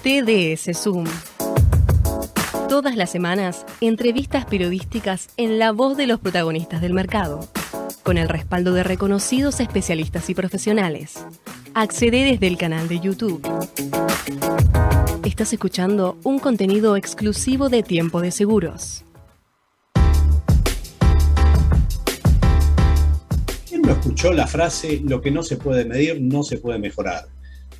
TDS Zoom. Todas las semanas, entrevistas periodísticas en la voz de los protagonistas del mercado, con el respaldo de reconocidos especialistas y profesionales. Accede desde el canal de YouTube. Estás escuchando un contenido exclusivo de Tiempo de Seguros. ¿Quién no escuchó la frase "lo que no se puede medir no se puede mejorar"?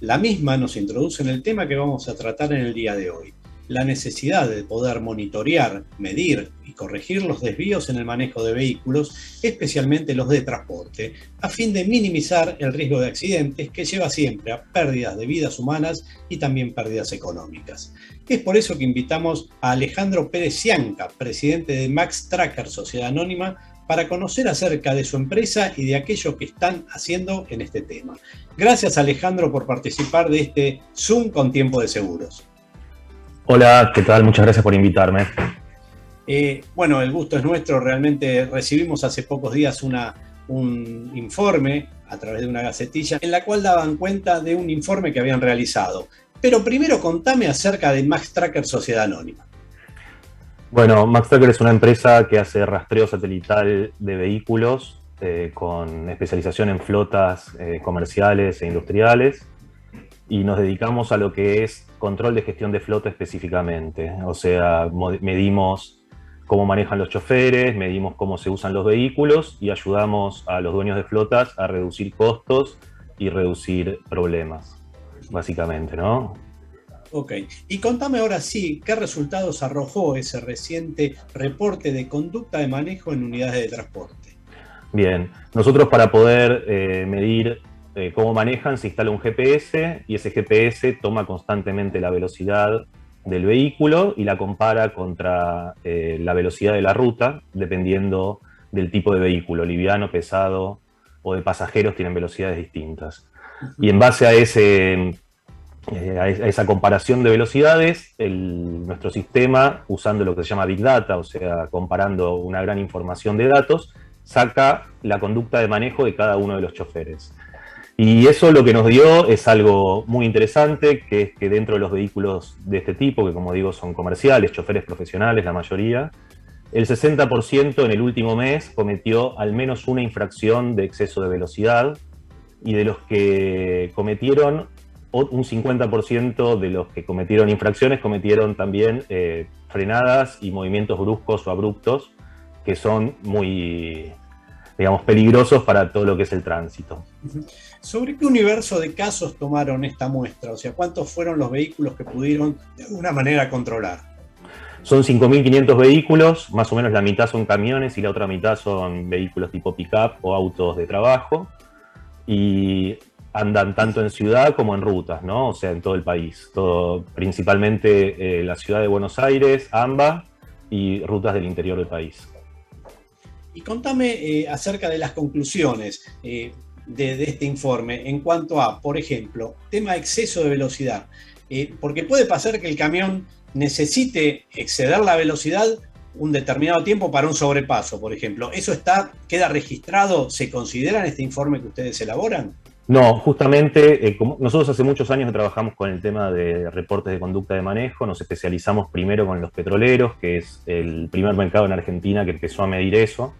La misma nos introduce en el tema que vamos a tratar en el día de hoy: la necesidad de poder monitorear, medir y corregir los desvíos en el manejo de vehículos, especialmente los de transporte, a fin de minimizar el riesgo de accidentes que lleva siempre a pérdidas de vidas humanas y también pérdidas económicas. Es por eso que invitamos a Alejandro Pérez Cianca, presidente de Max Tracker Sociedad Anónima, para conocer acerca de su empresa y de aquello que están haciendo en este tema. Gracias, Alejandro, por participar de este Zoom con Tiempo de Seguros. Hola, ¿qué tal? Muchas gracias por invitarme. Bueno, el gusto es nuestro. Realmente recibimos hace pocos días un informe a través de una gacetilla en la cual daban cuenta de un informe que habían realizado. Pero primero contame acerca de Max Tracker Sociedad Anónima. Bueno, Max Tracker es una empresa que hace rastreo satelital de vehículos con especialización en flotas comerciales e industriales, y nos dedicamos a lo que es control de gestión de flota específicamente. O sea, medimos cómo manejan los choferes, medimos cómo se usan los vehículos y ayudamos a los dueños de flotas a reducir costos y reducir problemas, básicamente, ¿no? Ok, y contame ahora sí, ¿qué resultados arrojó ese reciente reporte de conducta de manejo en unidades de transporte? Bien, nosotros para poder medir cómo manejan, se instala un GPS y ese GPS toma constantemente la velocidad del vehículo y la compara contra la velocidad de la ruta, dependiendo del tipo de vehículo, liviano, pesado o de pasajeros, tienen velocidades distintas. Y en base a esa comparación de velocidades, nuestro sistema, usando lo que se llama Big Data, o sea, comparando una gran información de datos, saca la conducta de manejo de cada uno de los choferes. Y eso lo que nos dio es algo muy interesante, que es que dentro de los vehículos de este tipo, que como digo son comerciales, choferes profesionales la mayoría, el 60% en el último mes cometió al menos una infracción de exceso de velocidad, y de los que cometieron, un 50% de los que cometieron infracciones cometieron también frenadas y movimientos bruscos o abruptos, que son muy, digamos, peligrosos para todo lo que es el tránsito. ¿Sobre qué universo de casos tomaron esta muestra? O sea, ¿cuántos fueron los vehículos que pudieron de alguna manera controlar? Son 5.500 vehículos, más o menos la mitad son camiones y la otra mitad son vehículos tipo pick-up o autos de trabajo, y andan tanto en ciudad como en rutas, ¿no? O sea, en todo el país, principalmente la ciudad de Buenos Aires, AMBA, y rutas del interior del país. Y contame acerca de las conclusiones de este informe en cuanto a, por ejemplo, tema exceso de velocidad. Porque puede pasar que el camión necesite exceder la velocidad un determinado tiempo para un sobrepaso, por ejemplo. ¿Eso queda registrado? ¿Se considera en este informe que ustedes elaboran? No, justamente nosotros hace muchos años que trabajamos con el tema de reportes de conducta de manejo. Nos especializamos primero con los petroleros, que es el primer mercado en Argentina que empezó a medir eso,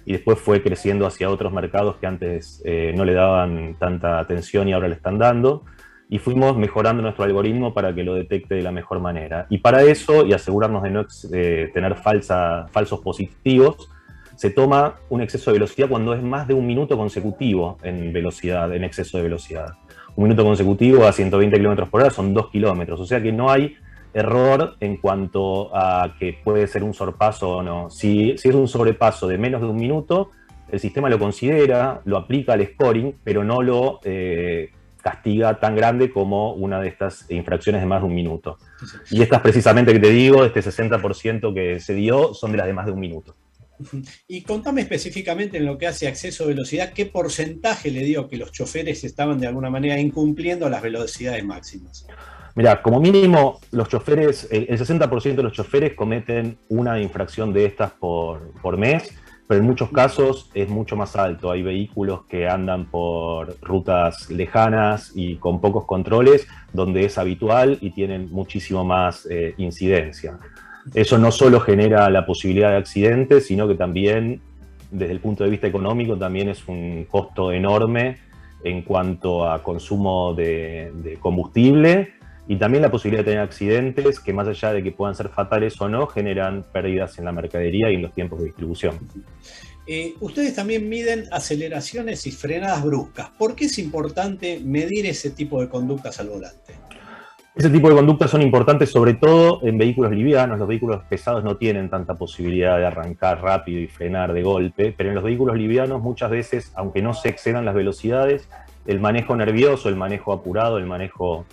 y después fue creciendo hacia otros mercados que antes no le daban tanta atención y ahora le están dando, y fuimos mejorando nuestro algoritmo para que lo detecte de la mejor manera. Y para eso, y asegurarnos de no tener falsos positivos, se toma un exceso de velocidad cuando es más de un minuto consecutivo en exceso de velocidad. Un minuto consecutivo a 120 km por hora son 2 kilómetros, o sea que no hay error en cuanto a que puede ser un sorpaso o no. Si es un sobrepaso de menos de un minuto, el sistema lo considera, lo aplica al scoring, pero no lo castiga tan grande como una de estas infracciones de más de un minuto. Y estas precisamente que te digo, este 60% que se dio, son de las de más de un minuto. Y contame específicamente en lo que hace a exceso de velocidad, ¿qué porcentaje le dio que los choferes estaban de alguna manera incumpliendo las velocidades máximas? Mirá, como mínimo, los choferes, el 60% de los choferes cometen una infracción de estas por mes, pero en muchos casos es mucho más alto. Hay vehículos que andan por rutas lejanas y con pocos controles, donde es habitual y tienen muchísimo más incidencia. Eso no solo genera la posibilidad de accidentes, sino que también, desde el punto de vista económico, también es un costo enorme en cuanto a consumo de combustible y también la posibilidad de tener accidentes que, más allá de que puedan ser fatales o no, generan pérdidas en la mercadería y en los tiempos de distribución. Ustedes también miden aceleraciones y frenadas bruscas. ¿Por qué es importante medir ese tipo de conductas al volante? Ese tipo de conductas son importantes sobre todo en vehículos livianos. Los vehículos pesados no tienen tanta posibilidad de arrancar rápido y frenar de golpe, pero en los vehículos livianos muchas veces, aunque no se excedan las velocidades, el manejo nervioso, el manejo apurado, el manejo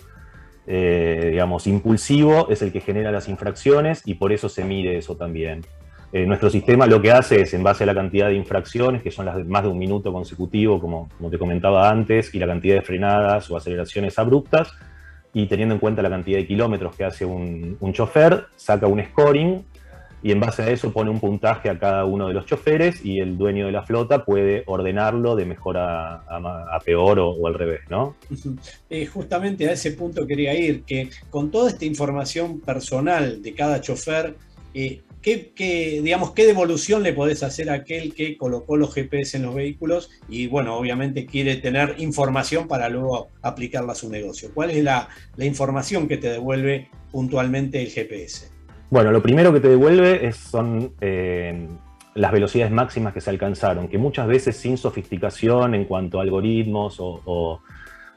digamos, impulsivo es el que genera las infracciones y por eso se mide eso también. Nuestro sistema lo que hace es, en base a la cantidad de infracciones, que son las de más de un minuto consecutivo, como te comentaba antes, y la cantidad de frenadas o aceleraciones abruptas, y teniendo en cuenta la cantidad de kilómetros que hace un chofer, saca un scoring y en base a eso pone un puntaje a cada uno de los choferes y el dueño de la flota puede ordenarlo de mejor a peor o al revés, ¿no? Justamente a ese punto quería ir, que con toda esta información personal de cada chofer, ¿qué devolución le podés hacer a aquel que colocó los GPS en los vehículos y, bueno, obviamente quiere tener información para luego aplicarla a su negocio? ¿Cuál es la información que te devuelve puntualmente el GPS? Bueno, lo primero que te devuelve son las velocidades máximas que se alcanzaron, que muchas veces sin sofisticación en cuanto a algoritmos o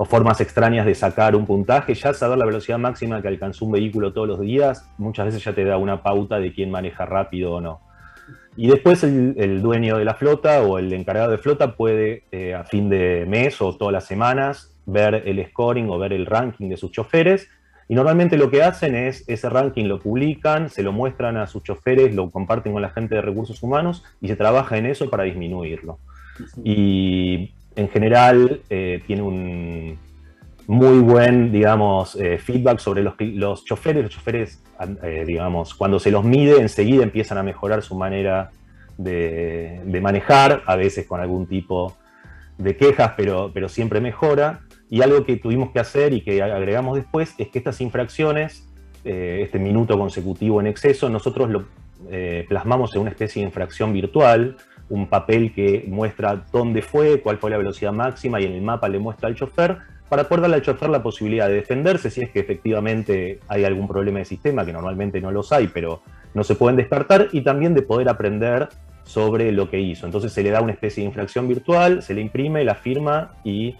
formas extrañas de sacar un puntaje, ya saber la velocidad máxima que alcanzó un vehículo todos los días, muchas veces ya te da una pauta de quién maneja rápido o no. Y después el dueño de la flota o el encargado de flota puede, a fin de mes o todas las semanas, ver el scoring o ver el ranking de sus choferes. Y normalmente lo que hacen es, ese ranking lo publican, se lo muestran a sus choferes, lo comparten con la gente de recursos humanos y se trabaja en eso para disminuirlo. Y en general tiene un muy buen, digamos, feedback sobre los choferes. Los choferes, digamos, cuando se los mide, enseguida empiezan a mejorar su manera de manejar, a veces con algún tipo de quejas, pero siempre mejora. Y algo que tuvimos que hacer y que agregamos después es que estas infracciones, este minuto consecutivo en exceso, nosotros lo plasmamos en una especie de infracción virtual, un papel que muestra dónde fue, cuál fue la velocidad máxima y en el mapa le muestra al chofer, para poder darle al chofer la posibilidad de defenderse si es que efectivamente hay algún problema de sistema, que normalmente no los hay, pero no se pueden descartar, y también de poder aprender sobre lo que hizo. Entonces se le da una especie de infracción virtual, se le imprime, la firma y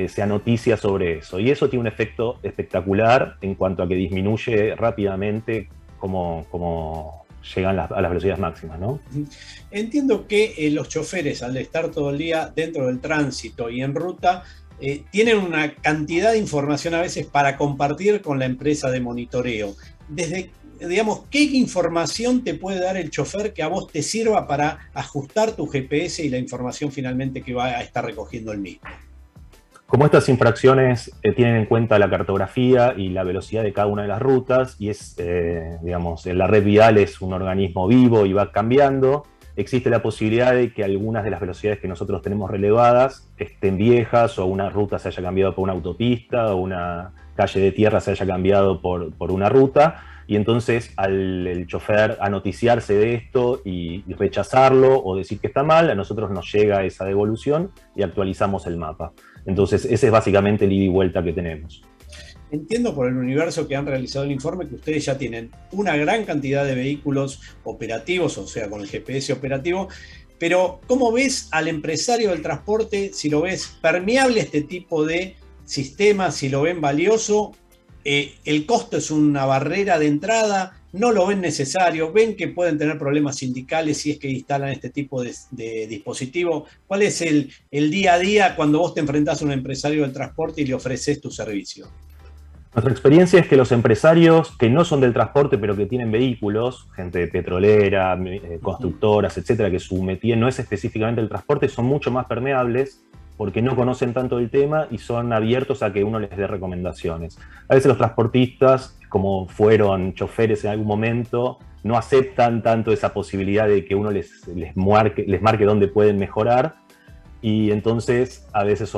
se anoticia sobre eso. Y eso tiene un efecto espectacular en cuanto a que disminuye rápidamente cómo llegan a las velocidades máximas, ¿no? Entiendo que los choferes, al estar todo el día dentro del tránsito y en ruta, tienen una cantidad de información a veces para compartir con la empresa de monitoreo. Digamos, ¿qué información te puede dar el chofer que a vos te sirva para ajustar tu GPS y la información finalmente que va a estar recogiendo el mismo? Como estas infracciones tienen en cuenta la cartografía y la velocidad de cada una de las rutas, y digamos, la red vial es un organismo vivo y va cambiando, existe la posibilidad de que algunas de las velocidades que nosotros tenemos relevadas estén viejas, o una ruta se haya cambiado por una autopista, o una calle de tierra se haya cambiado por una ruta, y entonces el chofer a noticiarse de esto y rechazarlo o decir que está mal, a nosotros nos llega esa devolución y actualizamos el mapa. Entonces ese es básicamente el ida y vuelta que tenemos. Entiendo por el universo que han realizado el informe que ustedes ya tienen una gran cantidad de vehículos operativos, o sea, con el GPS operativo, pero ¿cómo ves al empresario del transporte? Si lo ves permeable este tipo de sistemas, si lo ven valioso, el costo es una barrera de entrada, no lo ven necesario, ven que pueden tener problemas sindicales si es que instalan este tipo de dispositivo. ¿Cuál es el día a día cuando vos te enfrentás a un empresario del transporte y le ofreces tu servicio? Nuestra experiencia es que los empresarios que no son del transporte pero que tienen vehículos, gente petrolera, constructoras, etcétera, que su métier no es específicamente el transporte, son mucho más permeables porque no conocen tanto el tema y son abiertos a que uno les dé recomendaciones. A veces los transportistas, como fueron choferes en algún momento, no aceptan tanto esa posibilidad de que uno les marque dónde pueden mejorar, y entonces a veces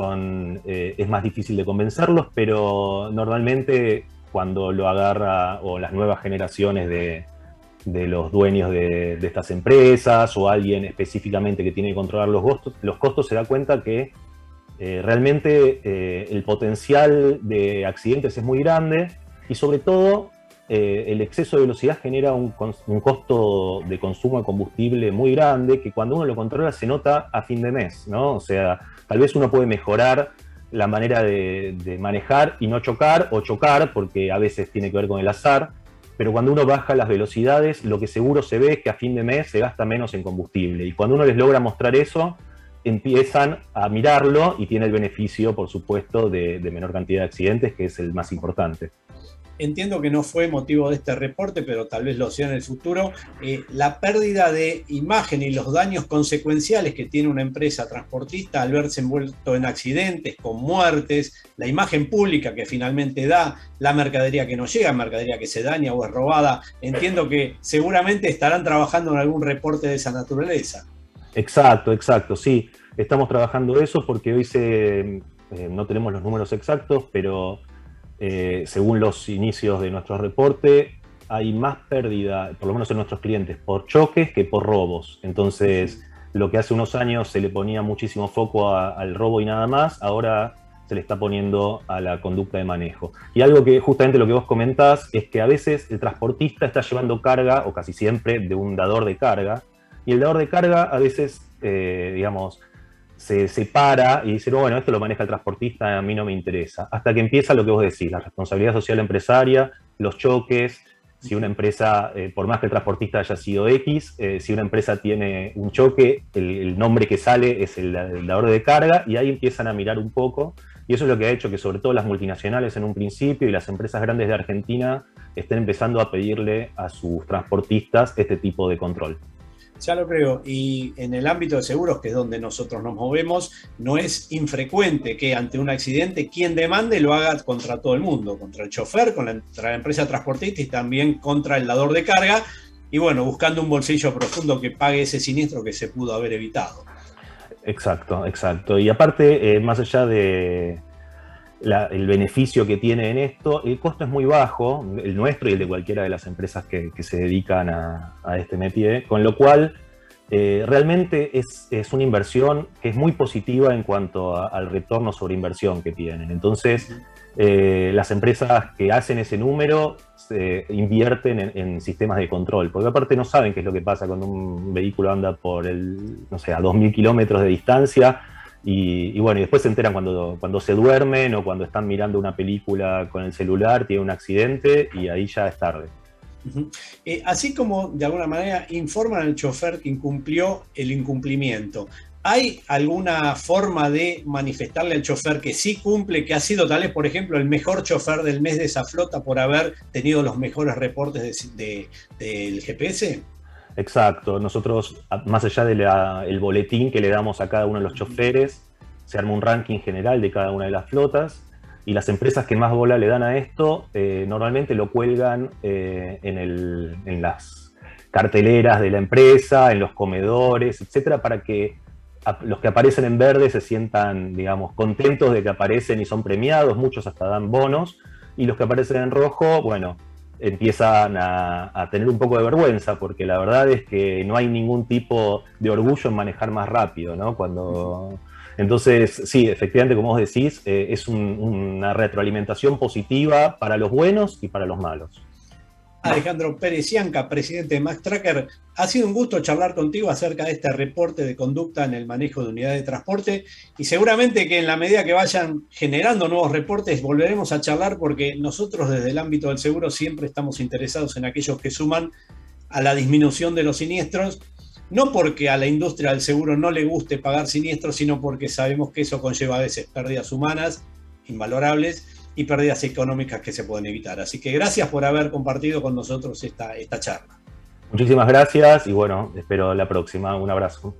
es más difícil de convencerlos, pero normalmente cuando lo agarra o las nuevas generaciones de los dueños de estas empresas o alguien específicamente que tiene que controlar los costos se da cuenta que realmente el potencial de accidentes es muy grande, y sobre todo el exceso de velocidad genera un costo de consumo de combustible muy grande, que cuando uno lo controla se nota a fin de mes, ¿no? O sea, tal vez uno puede mejorar la manera de manejar y no chocar, o chocar, porque a veces tiene que ver con el azar, pero cuando uno baja las velocidades, lo que seguro se ve es que a fin de mes se gasta menos en combustible, y cuando uno les logra mostrar eso, empiezan a mirarlo y tiene el beneficio, por supuesto, de menor cantidad de accidentes, que es el más importante. Entiendo que no fue motivo de este reporte, pero tal vez lo sea en el futuro, la pérdida de imagen y los daños consecuenciales que tiene una empresa transportista al verse envuelto en accidentes, con muertes, la imagen pública que finalmente da, la mercadería que no llega, mercadería que se daña o es robada. Entiendo que seguramente estarán trabajando en algún reporte de esa naturaleza. Exacto, sí. Estamos trabajando eso porque hoy no tenemos los números exactos, pero según los inicios de nuestro reporte, hay más pérdida, por lo menos en nuestros clientes, por choques que por robos. Entonces, lo que hace unos años se le ponía muchísimo foco al robo y nada más, ahora se le está poniendo a la conducta de manejo. Y algo que justamente lo que vos comentás es que a veces el transportista está llevando carga, o casi siempre, de un dador de carga, y el dador de carga a veces, digamos, se separa y dice, no, bueno, esto lo maneja el transportista, a mí no me interesa. Hasta que empieza lo que vos decís, la responsabilidad social empresaria, los choques. Si una empresa, por más que el transportista haya sido X, si una empresa tiene un choque, el nombre que sale es el dador de carga, y ahí empiezan a mirar un poco. Y eso es lo que ha hecho que sobre todo las multinacionales en un principio y las empresas grandes de Argentina estén empezando a pedirle a sus transportistas este tipo de control. Ya lo creo, y en el ámbito de seguros, que es donde nosotros nos movemos, no es infrecuente que ante un accidente quien demande lo haga contra todo el mundo, contra el chofer, contra la empresa transportista y también contra el dador de carga, y bueno, buscando un bolsillo profundo que pague ese siniestro que se pudo haber evitado. Exacto. Y aparte, más allá de el beneficio que tiene en esto, el costo es muy bajo, el nuestro y el de cualquiera de las empresas que se dedican a este métier, con lo cual realmente es una inversión que es muy positiva en cuanto al retorno sobre inversión que tienen. Entonces, las empresas que hacen ese número invierten en sistemas de control, porque aparte no saben qué es lo que pasa cuando un vehículo anda por a 2.000 kilómetros de distancia. Y bueno, y después se enteran cuando se duermen o cuando están mirando una película con el celular, tiene un accidente y ahí ya es tarde. Así como de alguna manera informan al chofer que incumplió el incumplimiento, ¿hay alguna forma de manifestarle al chofer que sí cumple, que ha sido tal vez, por ejemplo, el mejor chofer del mes de esa flota por haber tenido los mejores reportes del GPS? Exacto, nosotros, más allá del boletín que le damos a cada uno de los choferes, se arma un ranking general de cada una de las flotas, y las empresas que más bola le dan a esto normalmente lo cuelgan en las carteleras de la empresa, en los comedores, etcétera, para que los que aparecen en verde se sientan, digamos, contentos de que aparecen y son premiados, muchos hasta dan bonos, y los que aparecen en rojo, bueno, empiezan a tener un poco de vergüenza, porque la verdad es que no hay ningún tipo de orgullo en manejar más rápido, ¿no? Entonces, sí, efectivamente, como vos decís, es una retroalimentación positiva para los buenos y para los malos. Alejandro Pérez Cianca, presidente de MaxTracker, ha sido un gusto charlar contigo acerca de este reporte de conducta en el manejo de unidades de transporte, y seguramente que en la medida que vayan generando nuevos reportes volveremos a charlar, porque nosotros desde el ámbito del seguro siempre estamos interesados en aquellos que suman a la disminución de los siniestros, no porque a la industria del seguro no le guste pagar siniestros, sino porque sabemos que eso conlleva a veces pérdidas humanas invalorables y pérdidas económicas que se pueden evitar. Así que gracias por haber compartido con nosotros esta charla. Muchísimas gracias y bueno, espero la próxima. Un abrazo.